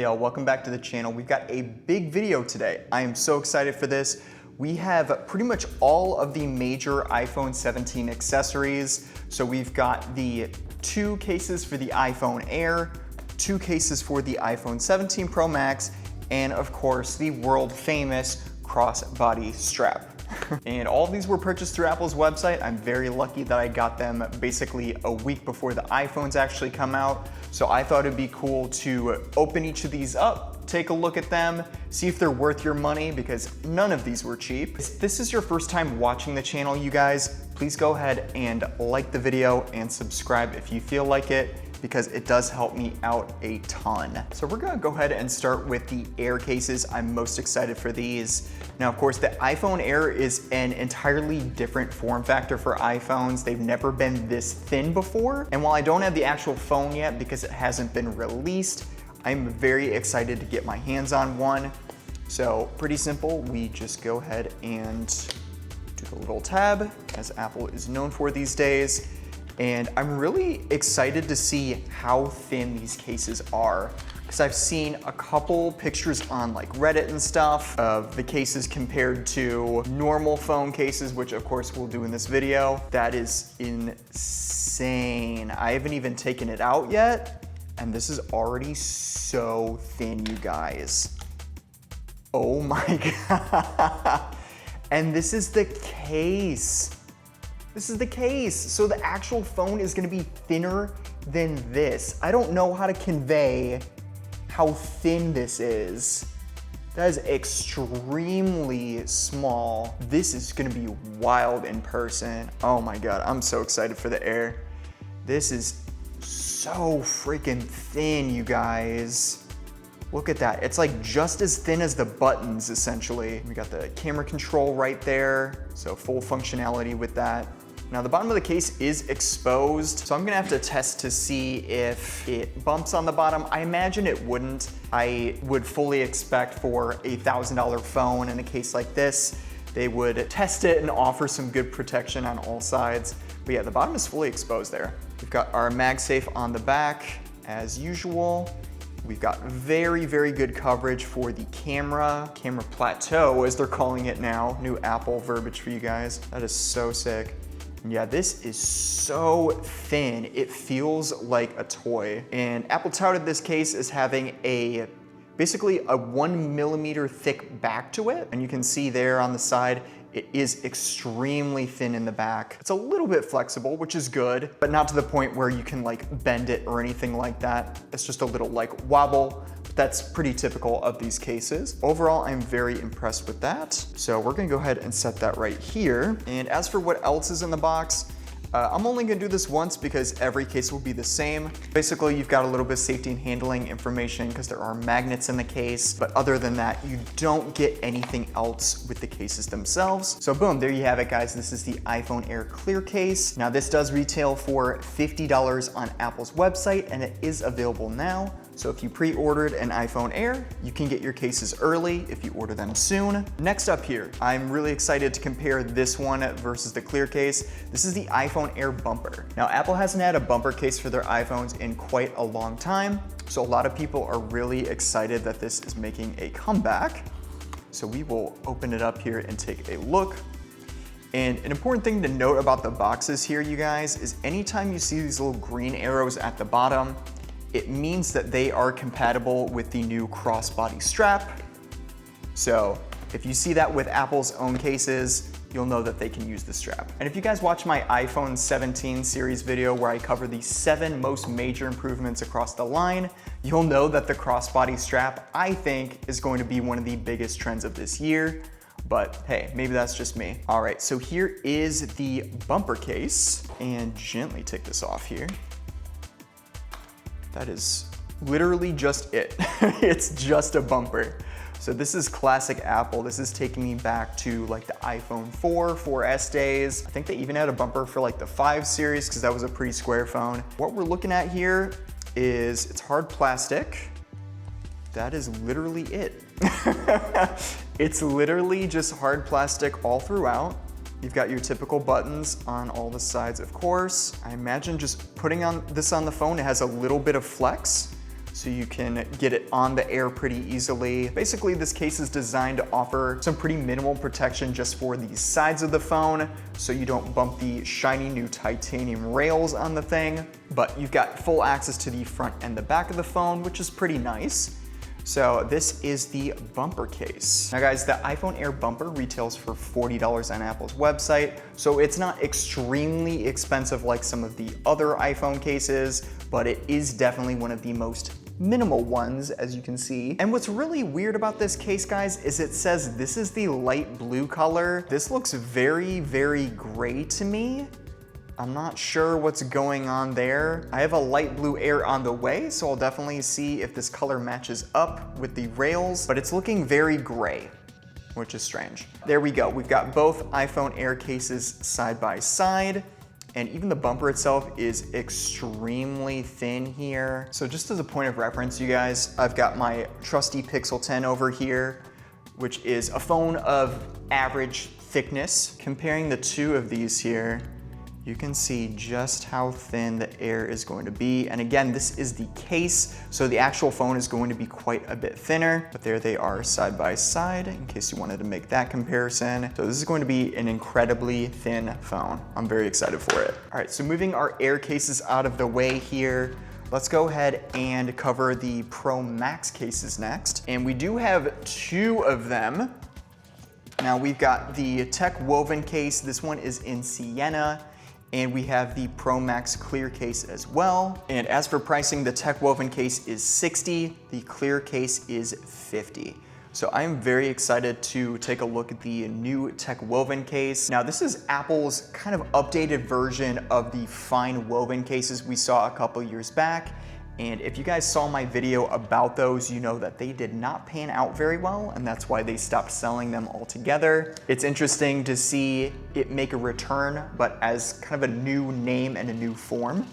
Hey y'all, welcome back to the channel. We've got a big video today. I am so excited for this. We have pretty much all of the major iPhone 17 accessories. So we've got the 2 cases for the iPhone Air, 2 cases for the iPhone 17 Pro Max, and of course the world famous Crossbody Strap. And all of these were purchased through Apple's website. I'm very lucky that I got them basically a week before the iPhones actually come out. So I thought it'd be cool to open each of these up, take a look at them, see if they're worth your money, because none of these were cheap. If this is your first time watching the channel, you guys, please go ahead and like the video and subscribe if you feel like it, because it does help me out a ton. So we're gonna go ahead and start with the Air cases. I'm most excited for these. Now, of course, the iPhone Air is an entirely different form factor for iPhones. They've never been this thin before. And while I don't have the actual phone yet because it hasn't been released, I'm very excited to get my hands on one. So pretty simple, we just go ahead and do the little tab, as Apple is known for these days. And I'm really excited to see how thin these cases are, because I've seen a couple pictures on like Reddit and stuff of the cases compared to normal phone cases, which of course we'll do in this video. That is insane. I haven't even taken it out yet, and this is already so thin, you guys. Oh my God. And this is the case. This is the case. So the actual phone is gonna be thinner than this. I don't know how to convey how thin this is. That is extremely small. This is gonna be wild in person. Oh my God, I'm so excited for the Air. This is so freaking thin, you guys. Look at that. It's like just as thin as the buttons, essentially. We got the camera control right there, so full functionality with that. Now the bottom of the case is exposed, so I'm gonna have to test to see if it bumps on the bottom. I imagine it wouldn't. I would fully expect for a $1,000 phone in a case like this, they would test it and offer some good protection on all sides. But yeah, the bottom is fully exposed there. We've got our MagSafe on the back, as usual. We've got very, very good coverage for the camera plateau, as they're calling it now. New Apple verbiage for you guys. That is so sick. Yeah, this is so thin, it feels like a toy. And Apple touted this case as having basically a 1 millimeter thick back to it. And you can see there on the side, it is extremely thin in the back. It's a little bit flexible, which is good, but not to the point where you can like bend it or anything like that. It's just a little like wobble. That's pretty typical of these cases. Overall, I'm very impressed with that. So we're gonna go ahead and set that right here. And as for what else is in the box, I'm only gonna do this once because every case will be the same. Basically, you've got a little bit of safety and handling information because there are magnets in the case, but other than that, you don't get anything else with the cases themselves. So boom, there you have it, guys. This is the iPhone Air Clear case. Now this does retail for $50 on Apple's website, and it is available now. So if you pre-ordered an iPhone Air, you can get your cases early if you order them soon. Next up here, I'm really excited to compare this one versus the clear case. This is the iPhone Air bumper. Now, Apple hasn't had a bumper case for their iPhones in quite a long time, so a lot of people are really excited that this is making a comeback. So we will open it up here and take a look. And an important thing to note about the boxes here, you guys, is anytime you see these little green arrows at the bottom, it means that they are compatible with the new Crossbody Strap. So if you see that with Apple's own cases, you'll know that they can use the strap. And if you guys watch my iPhone 17 series video where I cover the 7 most major improvements across the line, you'll know that the Crossbody Strap, I think, is going to be one of the biggest trends of this year. But hey, maybe that's just me. All right, so here is the bumper case, and gently take this off here. That is literally just it. It's just a bumper. So this is classic Apple. This is taking me back to like the iPhone 4, 4S days. I think they even had a bumper for like the 5 series because that was a pretty square phone. What we're looking at here is it's hard plastic. That is literally it. It's literally just hard plastic all throughout. You've got your typical buttons on all the sides, of course. I imagine just putting this on the phone, it has a little bit of flex. so you can get it on the air pretty easily. Basically, this case is designed to offer some pretty minimal protection just for the sides of the phone, so you don't bump the shiny new titanium rails on the thing, but you've got full access to the front and the back of the phone, which is pretty nice. So this is the bumper case. Now guys, the iPhone Air bumper retails for $40 on Apple's website, so it's not extremely expensive like some of the other iPhone cases, but it is definitely one of the most minimal ones, as you can see. And what's really weird about this case, guys, is it says this is the light blue color. This looks very, very gray to me. I'm not sure what's going on there. I have a light blue Air on the way, so I'll definitely see if this color matches up with the rails, but it's looking very gray, which is strange. There we go. We've got both iPhone Air cases side by side, and even the bumper itself is extremely thin here. So just as a point of reference, you guys, I've got my trusty Pixel 10 over here, which is a phone of average thickness. Comparing the two of these here, you can see just how thin the Air is going to be. And again, this is the case, so the actual phone is going to be quite a bit thinner, but there they are side by side in case you wanted to make that comparison. So this is going to be an incredibly thin phone. I'm very excited for it. All right, so moving our Air cases out of the way here, let's go ahead and cover the Pro Max cases next. And we do have two of them. Now we've got the Techwoven case. This one is in Sienna. And we have the Pro Max clear case as well. And as for pricing, the Techwoven case is $60, the clear case is $50. So I am very excited to take a look at the new Techwoven case. Now this is Apple's kind of updated version of the fine woven cases we saw a couple years back. And if you guys saw my video about those, you know that they did not pan out very well, and that's why they stopped selling them altogether. It's interesting to see it make a return, but as kind of a new name and a new form.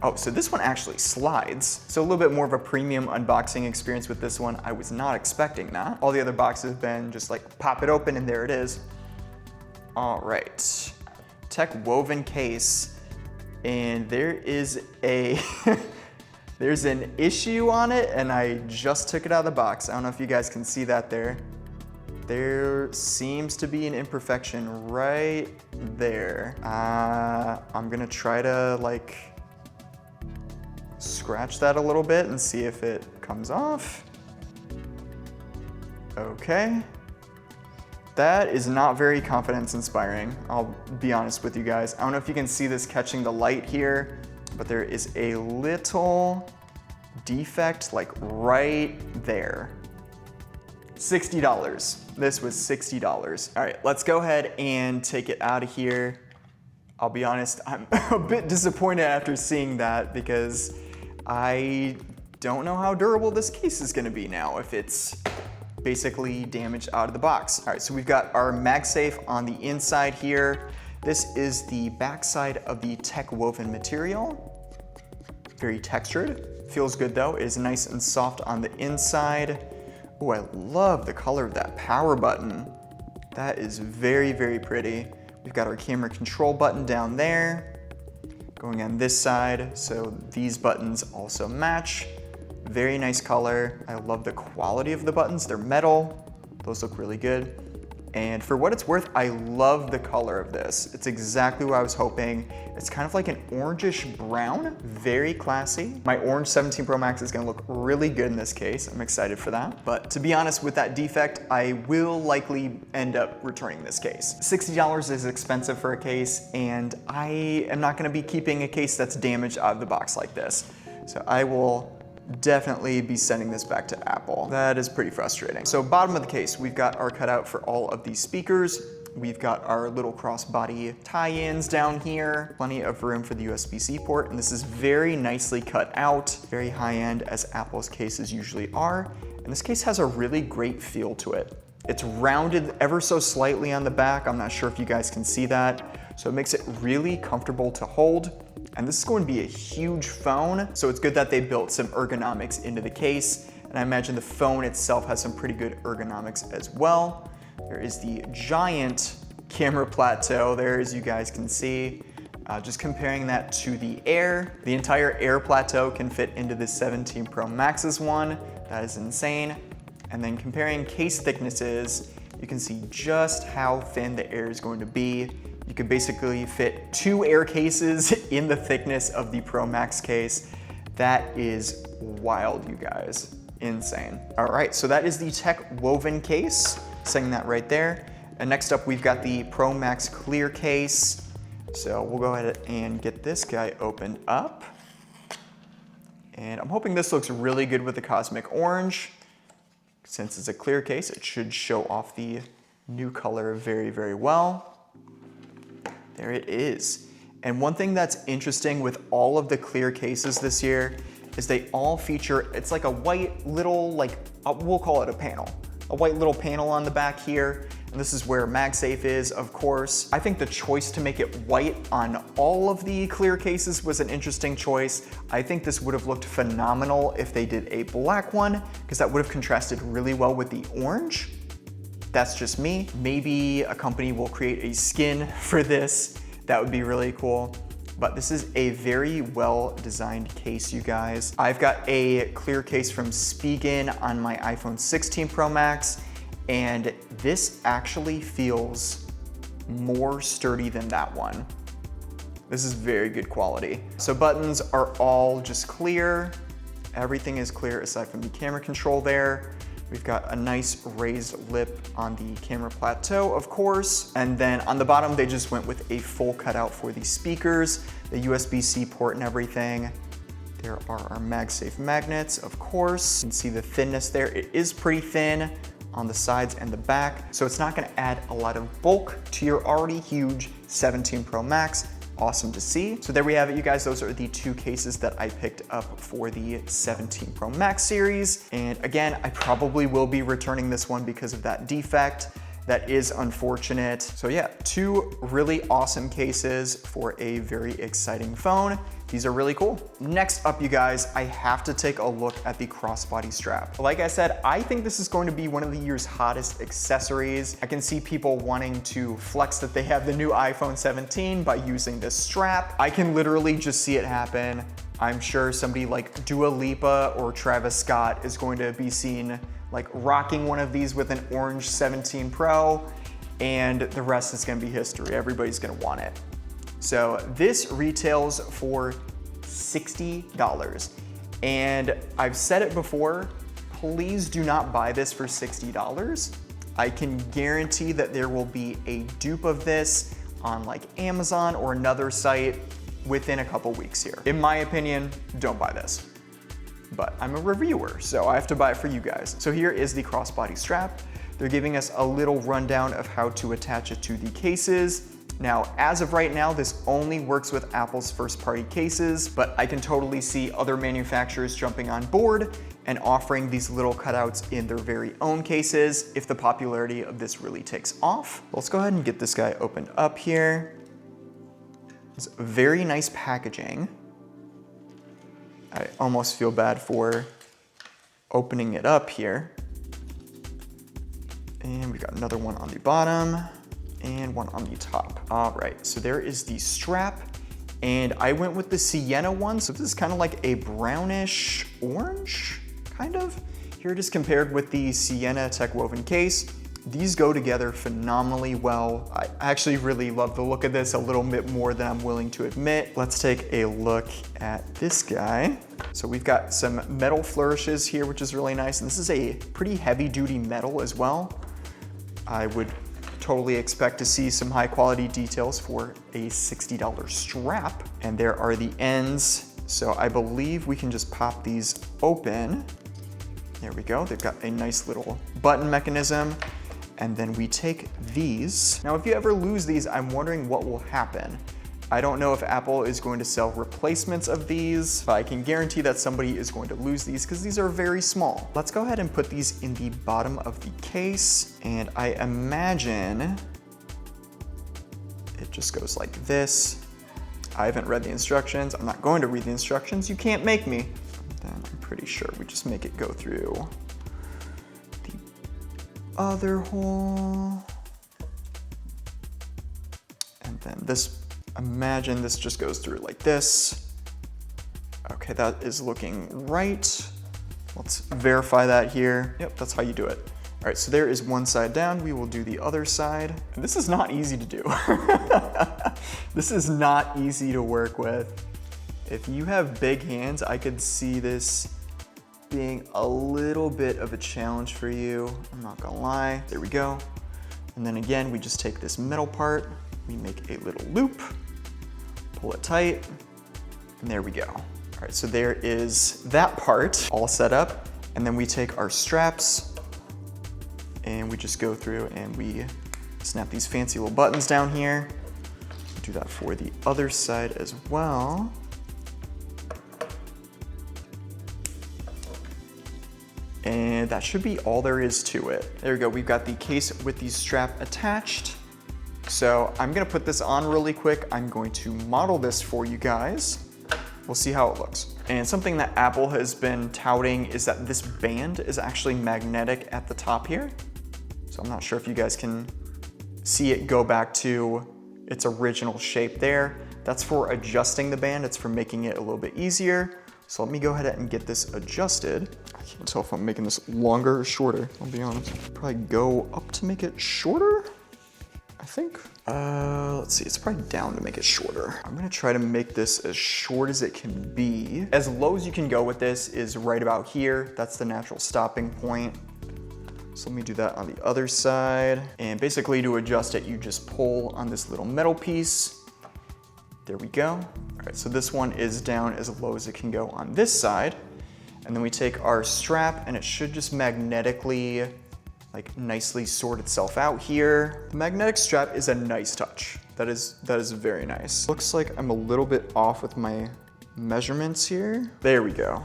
Oh, so this one actually slides. So a little bit more of a premium unboxing experience with this one. I was not expecting that. All the other boxes have been just like pop it open and there it is. All right, Techwoven case. And there is there's an issue on it, and I just took it out of the box. I don't know if you guys can see that there. There seems to be an imperfection right there. I'm gonna try to like scratch that a little bit and see if it comes off. Okay. That is not very confidence inspiring, I'll be honest with you guys. I don't know if you can see this catching the light here, but there is a little defect like right there. $60. This was $60. All right, let's go ahead and take it out of here. I'll be honest, I'm a bit disappointed after seeing that because I don't know how durable this case is gonna be now if it's basically damaged out of the box. All right, so we've got our MagSafe on the inside here. This is the backside of the Techwoven material. Very textured. Feels good though. It is nice and soft on the inside. Oh, I love the color of that power button. That is very, very pretty. We've got our camera control button down there. Going on this side, so these buttons also match. Very nice color. I love the quality of the buttons. They're metal. Those look really good. And for what it's worth, I love the color of this. It's exactly what I was hoping. It's kind of like an orangish brown, very classy. My orange 17 Pro Max is gonna look really good in this case. I'm excited for that. But to be honest, with that defect, I will likely end up returning this case. $60 is expensive for a case, and I am not gonna be keeping a case that's damaged out of the box like this. So I will definitely be sending this back to Apple. That is pretty frustrating. So bottom of the case, we've got our cutout for all of these speakers. We've got our little crossbody tie-ins down here. Plenty of room for the USB-C port, and this is very nicely cut out, very high-end as Apple's cases usually are. And this case has a really great feel to it. It's rounded ever so slightly on the back. I'm not sure if you guys can see that. So it makes it really comfortable to hold. And this is going to be a huge phone, so it's good that they built some ergonomics into the case. And I imagine the phone itself has some pretty good ergonomics as well. There is the giant camera plateau there, as you guys can see. Just comparing that to the Air, the entire Air plateau can fit into the 17 Pro Max's one. That is insane. And then comparing case thicknesses, you can see just how thin the Air is going to be. You could basically fit 2 Air cases in the thickness of the Pro Max case. That is wild, you guys. Insane. All right, so that is the Techwoven case, setting that right there. And next up, we've got the Pro Max clear case. So we'll go ahead and get this guy opened up. And I'm hoping this looks really good with the cosmic orange. Since it's a clear case, it should show off the new color very, very well. There it is. And one thing that's interesting with all of the clear cases this year is they all feature, it's like a white little, we'll call it a panel. A white little panel on the back here. And this is where MagSafe is, of course. I think the choice to make it white on all of the clear cases was an interesting choice. I think this would have looked phenomenal if they did a black one, because that would have contrasted really well with the orange. That's just me. Maybe a company will create a skin for this. That would be really cool. But this is a very well-designed case, you guys. I've got a clear case from Spigen on my iPhone 16 Pro Max, and this actually feels more sturdy than that one. This is very good quality. So buttons are all just clear. Everything is clear aside from the camera control there. We've got a nice raised lip on the camera plateau, of course. And then on the bottom, they just went with a full cutout for the speakers, the USB-C port and everything. There are our MagSafe magnets, of course. You can see the thinness there. It is pretty thin on the sides and the back, so it's not gonna add a lot of bulk to your already huge 17 Pro Max. Awesome to see. So there we have it, you guys. Those are the 2 cases that I picked up for the 17 Pro Max series. And again, I probably will be returning this one because of that defect. That is unfortunate. So yeah, 2 really awesome cases for a very exciting phone. These are really cool. Next up, you guys, I have to take a look at the Crossbody Strap. Like I said, I think this is going to be one of the year's hottest accessories. I can see people wanting to flex that they have the new iPhone 17 by using this strap. I can literally just see it happen. I'm sure somebody like Dua Lipa or Travis Scott is going to be seen like rocking one of these with an orange 17 Pro, and the rest is gonna be history. Everybody's gonna want it. So this retails for $60. And I've said it before, please do not buy this for $60. I can guarantee that there will be a dupe of this on like Amazon or another site within a couple weeks here. In my opinion, don't buy this. But I'm a reviewer, so I have to buy it for you guys. So here is the Crossbody Strap. They're giving us a little rundown of how to attach it to the cases. Now, as of right now, this only works with Apple's first-party cases, but I can totally see other manufacturers jumping on board and offering these little cutouts in their very own cases if the popularity of this really takes off. Let's go ahead and get this guy opened up here. It's very nice packaging. I almost feel bad for opening it up here. And we got another one on the bottom and one on the top. All right, so there is the strap, and I went with the Sienna one. So this is kind of like a brownish orange, kind of. Here it is compared with the Sienna Techwoven case. These go together phenomenally well. I actually really love the look of this a little bit more than I'm willing to admit. Let's take a look at this guy. So we've got some metal flourishes here, which is really nice. And this is a pretty heavy duty metal as well. I would totally expect to see some high quality details for a $60 strap. And there are the ends. So I believe we can just pop these open. There we go. They've got a nice little button mechanism. And then we take these. Now, if you ever lose these, I'm wondering what will happen. I don't know if Apple is going to sell replacements of these, but I can guarantee that somebody is going to lose these because these are very small. Let's go ahead and put these in the bottom of the case. And I imagine it just goes like this. I haven't read the instructions. I'm not going to read the instructions. You can't make me. Then I'm pretty sure we just make it go through the other hole. And then this imagine this just goes through like this. Okay, that is looking right. Let's verify that here. Yep, that's how you do it. All right, so there is one side down. We will do the other side. And this is not easy to do. This is not easy to work with. If you have big hands, I could see this being a little bit of a challenge for you. I'm not gonna lie. There we go. And then again, we just take this middle part, we make a little loop, pull it tight, and there we go. All right, so there is that part all set up. And then we take our straps and we just go through and we snap these fancy little buttons down here. Do that for the other side as well. And that should be all there is to it. There we go, we've got the case with the strap attached. So I'm gonna put this on really quick. I'm going to model this for you guys. We'll see how it looks. And something that Apple has been touting is that this band is actually magnetic at the top here. So I'm not sure if you guys can see it go back to its original shape there. That's for adjusting the band. It's for making it a little bit easier. So let me go ahead and get this adjusted. I can't tell if I'm making this longer or shorter, I'll be honest. Probably go up to make it shorter, I think. Let's see, it's probably down to make it shorter. I'm gonna try to make this as short as it can be. As low as you can go with this is right about here. That's the natural stopping point. So let me do that on the other side. And basically to adjust it, you just pull on this little metal piece. There we go. All right, so this one is down as low as it can go on this side. And then we take our strap and it should just magnetically, like nicely sort itself out here. The magnetic strap is a nice touch. That is very nice. Looks like I'm a little bit off with my measurements here. There we go.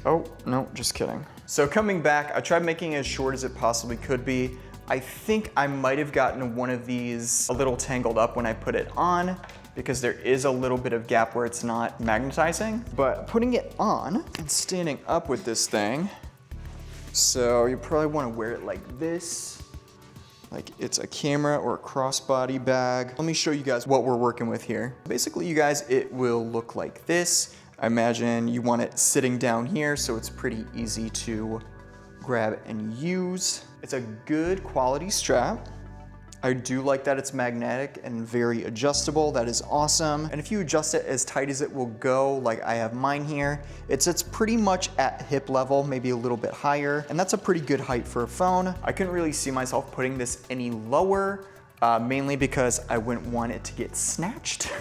Oh, no, just kidding. So coming back, I tried making it as short as it possibly could be. I think I might have gotten one of these a little tangled up when I put it on because there is a little bit of gap where it's not magnetizing. But putting it on and standing up with this thing, so you probably want to wear it like this, like it's a camera or a crossbody bag. Let me show you guys what we're working with here. Basically, you guys, it will look like this. I imagine you want it sitting down here so it's pretty easy to grab and use. It's a good quality strap. I do like that it's magnetic and very adjustable. That is awesome. And if you adjust it as tight as it will go, like I have mine here, it's pretty much at hip level, maybe a little bit higher. And that's a pretty good height for a phone. I couldn't really see myself putting this any lower, mainly because I wouldn't want it to get snatched.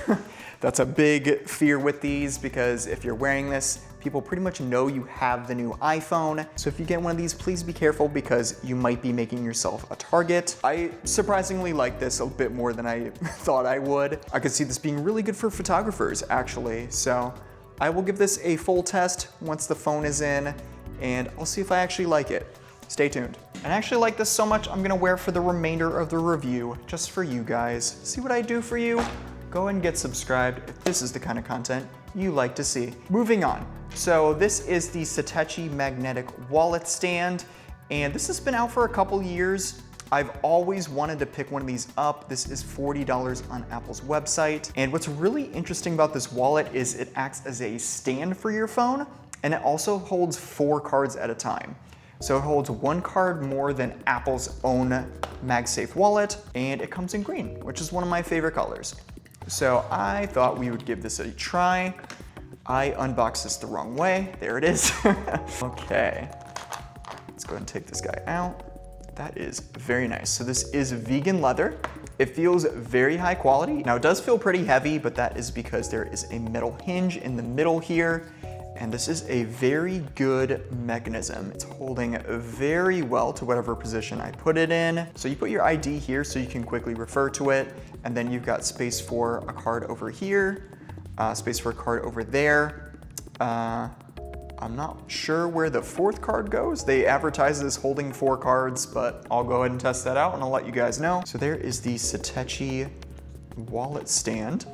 That's a big fear with these because if you're wearing this, people pretty much know you have the new iPhone. So if you get one of these, please be careful because you might be making yourself a target. I surprisingly like this a bit more than I thought I would. I could see this being really good for photographers actually. So I will give this a full test once the phone is in and I'll see if I actually like it. Stay tuned. And I actually like this so much, I'm gonna wear it for the remainder of the review, just for you guys. See what I do for you? Go and get subscribed if this is the kind of content you like to see. Moving on. So this is the Satechi magnetic wallet stand, and this has been out for a couple years. I've always wanted to pick one of these up. This is $40 on Apple's website. And what's really interesting about this wallet is it acts as a stand for your phone, and it also holds 4 cards at a time. So it holds 1 card more than Apple's own MagSafe wallet, and it comes in green, which is one of my favorite colors. So I thought we would give this a try. I unboxed this the wrong way. There it is. Okay, let's go ahead and take this guy out. That is very nice. So this is vegan leather. It feels very high quality. Now it does feel pretty heavy, but that is because there is a metal hinge in the middle here. And this is a very good mechanism. It's holding very well to whatever position I put it in. So you put your ID here so you can quickly refer to it. And then you've got space for a card over here, space for a card over there. I'm not sure where the 4th card goes. They advertise this holding 4 cards, but I'll go ahead and test that out and I'll let you guys know. So there is the Satechi wallet stand.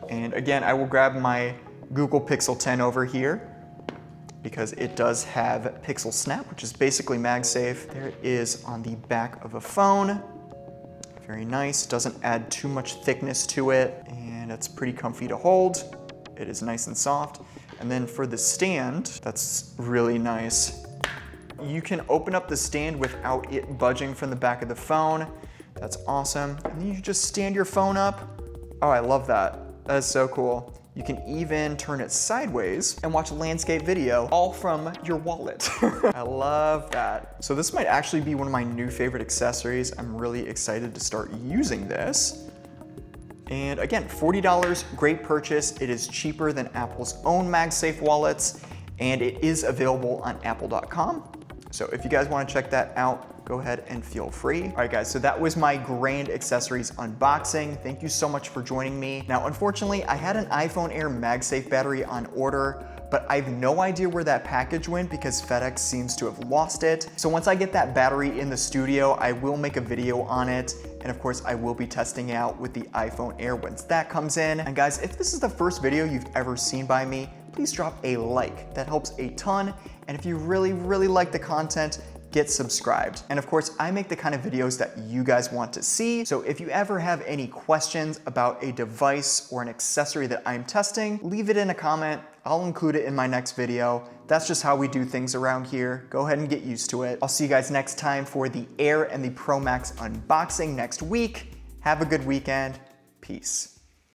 And again, I will grab my Google Pixel 10 over here because it does have Pixel Snap, which is basically MagSafe. There it is on the back of a phone. Very nice, doesn't add too much thickness to it. And and it's pretty comfy to hold. It is nice and soft. And then for the stand, that's really nice. You can open up the stand without it budging from the back of the phone. That's awesome. And then you just stand your phone up. Oh, I love that. That is so cool. You can even turn it sideways and watch a landscape video all from your wallet. I love that. So this might actually be one of my new favorite accessories. I'm really excited to start using this. And again, $40, great purchase. It is cheaper than Apple's own MagSafe wallets, and it is available on apple.com. So if you guys want to check that out, go ahead and feel free. All right guys, so that was my Grand Accessories unboxing. Thank you so much for joining me. Now, unfortunately, I had an iPhone Air MagSafe battery on order, but I have no idea where that package went because FedEx seems to have lost it. So once I get that battery in the studio, I will make a video on it. And of course, I will be testing out with the iPhone Air once that comes in. And guys, if this is the first video you've ever seen by me, please drop a like. That helps a ton. And if you really, really like the content, get subscribed. And of course, I make the kind of videos that you guys want to see. So if you ever have any questions about a device or an accessory that I'm testing, leave it in a comment. I'll include it in my next video. That's just how we do things around here. Go ahead and get used to it. I'll see you guys next time for the Air and the Pro Max unboxing next week. Have a good weekend. Peace.